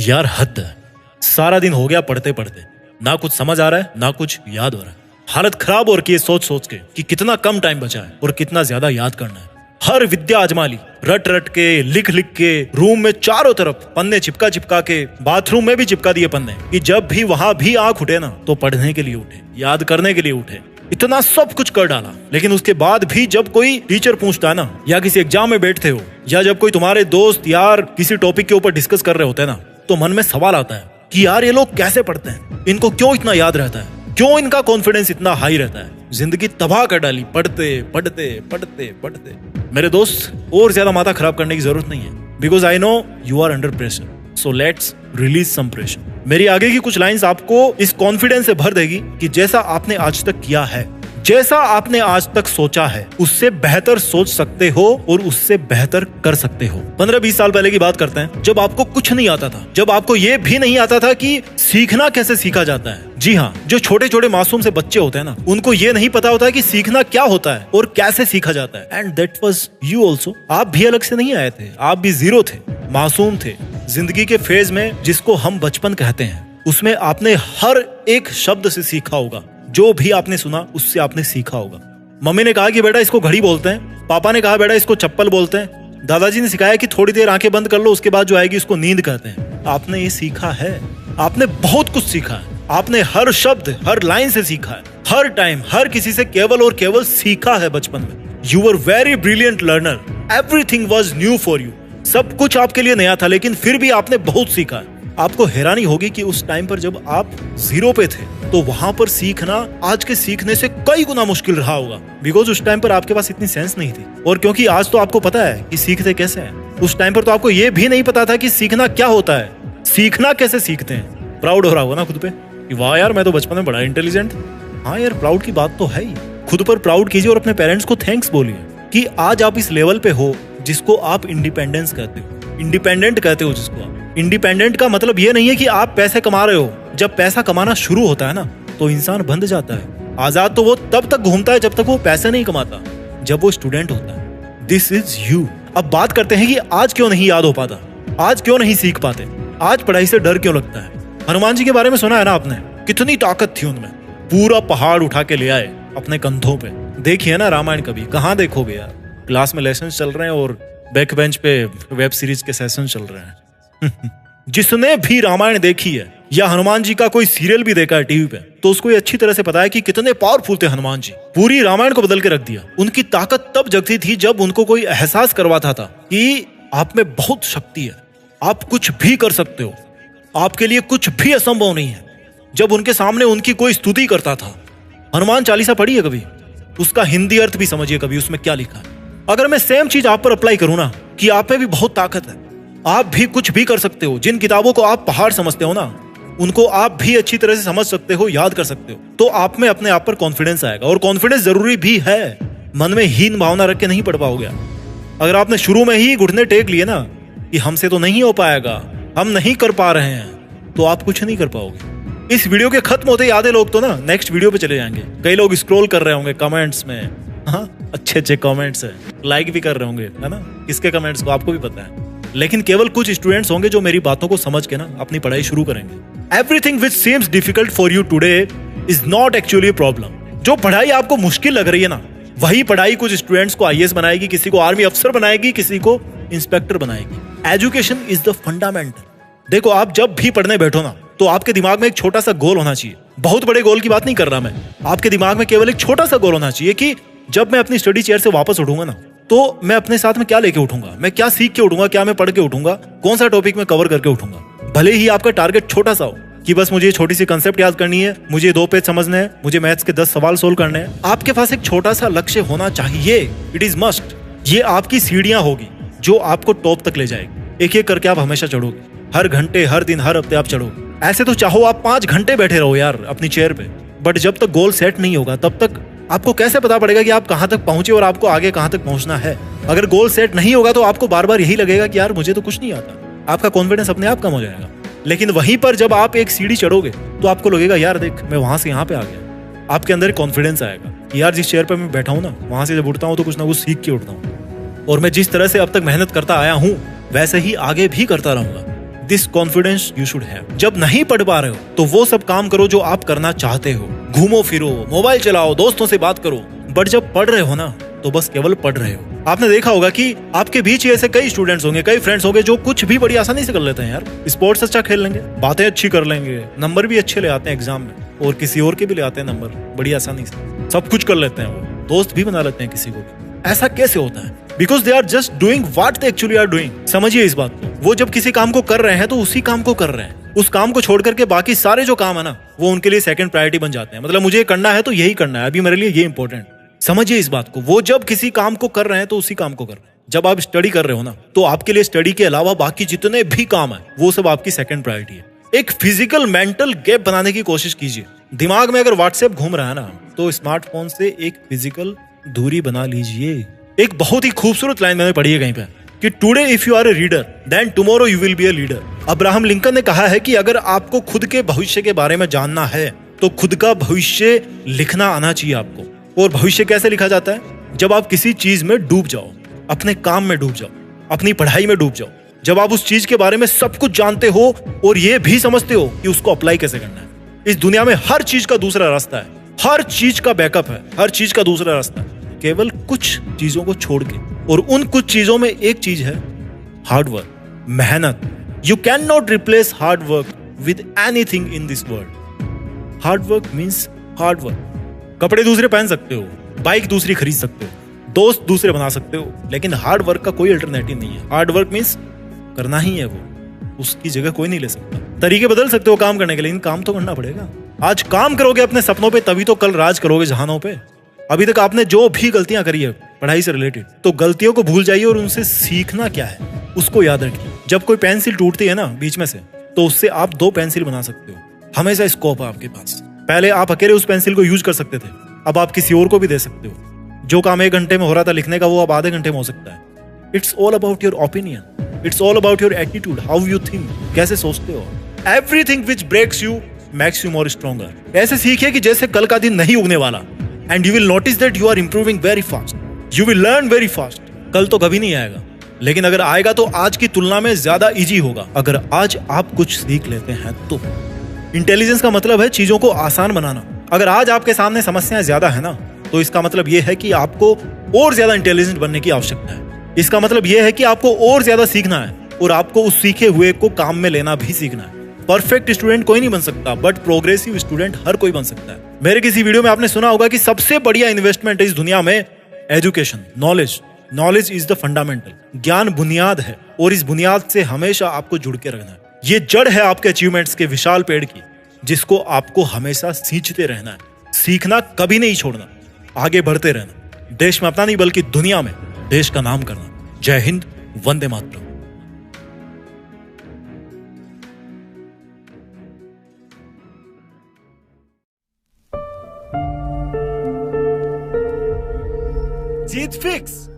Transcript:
यार हद है। सारा दिन हो गया पढ़ते पढ़ते, ना कुछ समझ आ रहा है ना कुछ याद हो रहा है। हालत खराब हो रही है सोच सोच के कि कितना कम टाइम बचा है और कितना ज्यादा याद करना है। हर विद्या आजमा ली, रट रट के, लिख लिख के, रूम में चारों तरफ पन्ने चिपका चिपका के, बाथरूम में भी चिपका दिए पन्ने कि जब भी वहां भी आंख उठे ना तो पढ़ने के लिए उठे, याद करने के लिए उठे। इतना सब कुछ कर डाला, लेकिन उसके बाद भी जब कोई टीचर पूछता है ना, या किसी एग्जाम में बैठते हो, या जब कोई तुम्हारे दोस्त यार किसी टॉपिक के ऊपर डिस्कस कर रहे होते हैं ना, तो मन में सवाल आता है कि यार ये लोग कैसे पढ़ते हैं, इनको क्यों इतना याद रहता है, क्यों इनका कॉन्फिडेंस इतना हाई रहता है। जिंदगी तबाह कर डाली पढ़ते पढ़ते पढ़ते पढ़ते। मेरे दोस्त, और ज्यादा माथा खराब करने की जरूरत नहीं है, because I know you are under pressure, so let's release some pressure. मेरी आगे की कुछ लाइंस आपको इस कॉन्फिडेंस से भर देगी कि जैसा आपने आज तक किया है, जैसा आपने आज तक सोचा है, उससे बेहतर सोच सकते हो और उससे बेहतर कर सकते हो। 15-20 साल पहले की बात करते हैं, जब आपको कुछ नहीं आता था, जब आपको ये भी नहीं आता था कि सीखना कैसे सीखा जाता है। जी हाँ, जो छोटे छोटे मासूम से बच्चे होते हैं ना, उनको ये नहीं पता होता है कि सीखना क्या होता है और कैसे सीखा जाता है। And that was you also. आप भी अलग से नहीं आए थे, आप भी जीरो थे, मासूम थे। जिंदगी के फेज में जिसको हम बचपन कहते हैं, उसमें आपने हर एक शब्द से सीखा होगा। जो भी आपने सुना उससे आपने सीखा होगा। मम्मी ने कहा कि बेटा इसको घड़ी बोलते हैं, पापा ने कहा बेटा इसको चप्पल बोलते हैं, दादाजी ने सिखाया कि थोड़ी देर आंखें बंद कर लो, उसके बाद जो आएगी उसको नींद कहते हैं। आपने ये सीखा है, आपने बहुत कुछ सीखा है, आपने हर शब्द हर लाइन से सीखा है, हर टाइम हर किसी से केवल और केवल सीखा है बचपन में। You were very brilliant learner, everything was new for you. सब कुछ आपके लिए नया था, लेकिन फिर भी आपने बहुत सीखा है। आपको हैरानी होगी कि उस टाइम पर जब आप जीरो पे थे, तो वहां पर सीखना आज के सीखने से कई गुना मुश्किल रहा होगा, बिकॉज उस टाइम पर आपके पास इतनी सेंस नहीं थी। और क्योंकि आज तो आपको पता है कि सीखते कैसे हैं, उस टाइम पर तो आपको ये भी नहीं पता था कि सीखना क्या होता है, सीखना कैसे सीखते हैं। प्राउड हो रहा होगा ना खुद पे कि वाह यार मैं तो बचपन में बड़ा इंटेलिजेंट। हाँ यार, प्राउड की बात तो है ही। खुद पर प्राउड कीजिए और अपने पेरेंट्स को थैंक्स बोलिए कि आज आप इस लेवल पे हो जिसको आप इंडिपेंडेंस कहते हो, इंडिपेंडेंट कहते हो जिसको आप। इंडिपेंडेंट का मतलब ये नहीं है कि आप पैसे कमा रहे हो। जब पैसा कमाना शुरू होता है ना, तो इंसान बंध जाता है। आजाद तो वो तब तक घूमता है जब तक वो पैसे नहीं कमाता, जब वो स्टूडेंट होता है। This is you. अब बात करते हैं कि आज क्यों नहीं याद हो पाता, आज क्यों नहीं सीख पाते, आज पढ़ाई से डर क्यों लगता है। हनुमान जी के बारे में सुना है ना आपने, कितनी ताकत थी उनमें, पूरा पहाड़ उठा के ले आए अपने कंधों पे। देखिए ना रामायण, कभी कहाँ देखोगे यार, क्लास में लेसन चल रहे हैं और बैक बेंच पे वेब सीरीज के सेशन चल रहे हैं। जिसने भी रामायण देखी है या हनुमान जी का कोई सीरियल भी देखा है टीवी पे, तो उसको ये अच्छी तरह से पता है कि कितने पावरफुल थे हनुमान जी। पूरी रामायण को बदल के रख दिया। उनकी ताकत तब जगती थी जब उनको कोई एहसास करवाता था कि आप में बहुत शक्ति है, आप कुछ भी कर सकते हो, आपके लिए कुछ भी असंभव नहीं है। जब उनके सामने उनकी कोई स्तुति करता था। हनुमान चालीसा पढ़ी है कभी, उसका हिंदी अर्थ भी समझिए कभी, उसमें क्या लिखा है। अगर मैं सेम चीज आप पर अप्लाई करूं ना, कि आप में भी बहुत ताकत है, आप भी कुछ भी कर सकते हो, जिन किताबों को आप पहाड़ समझते हो ना, उनको आप भी अच्छी तरह से समझ सकते हो, याद कर सकते हो, तो आप में अपने आप पर कॉन्फिडेंस आएगा। और कॉन्फिडेंस जरूरी भी है, मन में हीन भावना रख के नहीं पढ़ पाओगे। अगर आपने शुरू में ही घुटने टेक लिए ना कि हमसे तो नहीं हो पाएगा, हम नहीं कर पा रहे हैं, तो आप कुछ नहीं कर पाओगे। इस वीडियो के खत्म होते ही आधे लोग तो ना नेक्स्ट वीडियो पे चले जाएंगे। कई लोग स्क्रॉल कर रहे होंगे कमेंट्स में, हाँ अच्छे अच्छे कमेंट्स है, लाइक भी कर रहे होंगे, है ना, किसके कमेंट्स को आपको भी पता है। लेकिन केवल कुछ स्टूडेंट्स होंगे जो मेरी बातों को समझ के ना अपनी पढ़ाई शुरू करेंगे। Everything which seems difficult for you today is not actually a problem. जो पढ़ाई आपको मुश्किल लग रही है ना, वही पढ़ाई कुछ स्टूडेंट्स को आईएएस बनाएगी, किसी को आर्मी अफसर बनाएगी, किसी को इंस्पेक्टर बनाएगी। Education is the fundamental. देखो, आप जब भी पढ़ने बैठो ना, तो आपके दिमाग में एक छोटा सा गोल होना चाहिए। बहुत बड़े गोल की बात नहीं कर रहा मैं, आपके दिमाग में केवल एक छोटा सा गोल होना चाहिए कि जब मैं अपनी स्टडी चेयर से वापस उठूंगा ना, तो मैं अपने साथ में क्या लेके उठूंगा, मैं क्या सीख के उठूंगा, क्या मैं पढ़ के उठूंगा, कौन सा टॉपिक में कवर करके उठूंगा। भले ही आपका टारगेट छोटा सा हो कि बस मुझे छोटी सी कंसेप्ट याद करनी है, मुझे 2 पेज समझने हैं, मुझे मैथ्स के 10 सवाल सोल्व करने हैं, आपके पास एक छोटा सा लक्ष्य होना चाहिए। It is must. ये आपकी सीढ़ियां होगी जो आपको टॉप तक ले जाएगी। एक एक करके आप हमेशा चढ़ोगे, हर घंटे, हर दिन, हर हफ्ते आप चढ़ोगे। ऐसे तो चाहो आप 5 घंटे बैठे रहो यार अपनी चेयर पे, बट जब तक गोल सेट नहीं होगा तब तक आपको कैसे पता पड़ेगा कि आप कहां तक पहुंचे और आपको आगे कहां तक पहुंचना है। अगर गोल सेट नहीं होगा तो आपको बार बार यही लगेगा कि यार मुझे तो कुछ नहीं आता, आपका कॉन्फिडेंस अपने आप कम हो जाएगा। लेकिन वहीं पर जब आप एक सीढ़ी चढ़ोगे तो आपको लगेगा यार देख मैं वहां से यहाँ पे आ गया। आपके अंदर कॉन्फिडेंस आएगा कि यार जिस चेयर पर मैं बैठा हूँ ना, वहां से जब उठता हूँ तो कुछ ना कुछ सीख के उठता हूँ, और मैं जिस तरह से अब तक मेहनत करता आया हूँ वैसे ही आगे भी करता रहूंगा। This confidence you should have. जब नहीं पढ़ पा रहे हो तो वो सब काम करो जो आप करना चाहते हो, घूमो फिरो, मोबाइल चलाओ, दोस्तों से बात करो। बट जब पढ़ रहे हो ना तो बस केवल पढ़ रहे हो। आपने देखा होगा कि आपके बीच ही ऐसे कई स्टूडेंट्स होंगे, कई फ्रेंड्स होंगे जो कुछ भी बड़ी आसानी से कर लेते हैं यार। स्पोर्ट्स अच्छा खेल लेंगे, बातें अच्छी कर लेंगे, नंबर भी अच्छे ले आते हैं एग्जाम में, और किसी और के भी ले आते हैं नंबर बड़ी आसानी से, सब कुछ कर लेते हैं, वो दोस्त भी बना लेते हैं किसी को भी। ऐसा कैसे होता है? Because they are just doing what they actually are doing. समझिए इस बात को। वो जब किसी काम को कर रहे हैं तो उसी काम को कर रहे हैं, उस काम को छोड़ करके बाकी सारे जो काम है ना वो उनके लिए सेकंड प्रायोरिटी बन जाते हैं। मतलब मुझे ये करना है तो यही करना है, अभी मेरे लिए ये इंपॉर्टेंट। समझिए इस बात को। वो जब किसी काम को कर रहे हैं तो उसी काम को कर रहे हैं। जब आप स्टडी कर रहे हो ना तो आपके लिए स्टडी के अलावा बाकी जितने भी काम है वो सब आपकी सेकंड प्रायोरिटी है। एक फिजिकल मेंटल गैप बनाने की कोशिश कीजिए। दिमाग में अगर व्हाट्सएप घूम रहा है ना तो स्मार्टफोन से एक फिजिकल दूरी बना लीजिए। एक बहुत ही खूबसूरत लाइन मैंने पढ़ी है कहीं पे कि today if you are a reader then tomorrow you will be a leader. Abraham Lincoln ने कहा है कि अगर आपको खुद के भविष्य के बारे में जानना है तो खुद का भविष्य लिखना आना चाहिए आपको। और भविष्य कैसे लिखा जाता है? जब आप किसी चीज में डूब जाओ, अपने काम में डूब जाओ, अपनी पढ़ाई में डूब जाओ, जब आप उस चीज के बारे में सब कुछ जानते हो और ये भी समझते हो कि उसको अप्लाई कैसे करना है। इस दुनिया में हर चीज का दूसरा रास्ता है, हर चीज का बैकअप है, हर चीज का दूसरा रास्ता है, केवल कुछ चीजों को छोड़ के। और उन कुछ चीजों में एक चीज है हार्डवर्क, मेहनत। You can not replace hard work with anything in this world. Hard work means hard work. कपड़े दूसरे पहन सकते हो, बाइक दूसरी खरीद सकते हो, दोस्त दूसरे बना सकते हो, लेकिन हार्ड वर्क का कोई अल्टरनेटिव नहीं है। हार्ड वर्क मीन्स करना ही है, वो उसकी जगह कोई नहीं ले सकता। तरीके बदल सकते हो काम करने के, लेकिन काम तो करना पड़ेगा। आज काम करोगे अपने सपनों पे तभी तो कल राज करोगे जहानों पे। अभी तक आपने जो भी गलतियां करी है पढ़ाई से रिलेटेड, तो गलतियों को भूल जाइए और उनसे सीखना क्या है उसको याद रखिए। जब कोई पेंसिल टूटती है ना बीच में से तो उससे आप 2 पेंसिल बना सकते हो। हमेशा स्कोप है आपके पास। पहले आप अकेले उस पेंसिल को यूज कर सकते थे, अब आप किसी और को भी दे सकते हो। जो काम 1 घंटे में हो रहा था लिखने का वो अब आधे घंटे में हो सकता है। It's all about your opinion, it's all about your attitude, how you think, कैसे सोचते हो। Everything which breaks you makes you more stronger. ऐसे सीखिए कि जैसे कल का दिन नहीं उगने वाला, and you will notice that you are improving very fast, you will learn very fast. कल तो कभी नहीं आएगा, लेकिन अगर आएगा तो आज की तुलना में ज्यादा इजी होगा अगर आज आप कुछ सीख लेते हैं तो। इंटेलिजेंस का मतलब है चीजों को आसान बनाना। अगर आज आपके सामने समस्याएं ज्यादा है ना तो इसका मतलब यह है कि आपको और ज्यादा इंटेलिजेंट बनने की आवश्यकता है। इसका मतलब यह है कि आपको और ज्यादा सीखना है और आपको उस सीखे हुए को काम में लेना भी सीखना है। परफेक्ट स्टूडेंट कोई नहीं बन सकता, बट प्रोग्रेसिव स्टूडेंट हर कोई बन सकता है। मेरे किसी वीडियो में आपने सुना होगा कि सबसे बढ़िया इन्वेस्टमेंट इस दुनिया में education, knowledge. Knowledge is the fundamental. ज्ञान बुनियाद है और इस बुनियाद से हमेशा आपको जुड़ के रखना है। ये जड़ है आपके अचीवमेंट्स के विशाल पेड़ की, जिसको आपको हमेशा सींचते रहना है। सीखना कभी नहीं छोड़ना, आगे बढ़ते रहना। देश में अपना नहीं बल्कि दुनिया में देश का नाम करना। जय हिंद, वंदे मातरम। जीत फिक्स।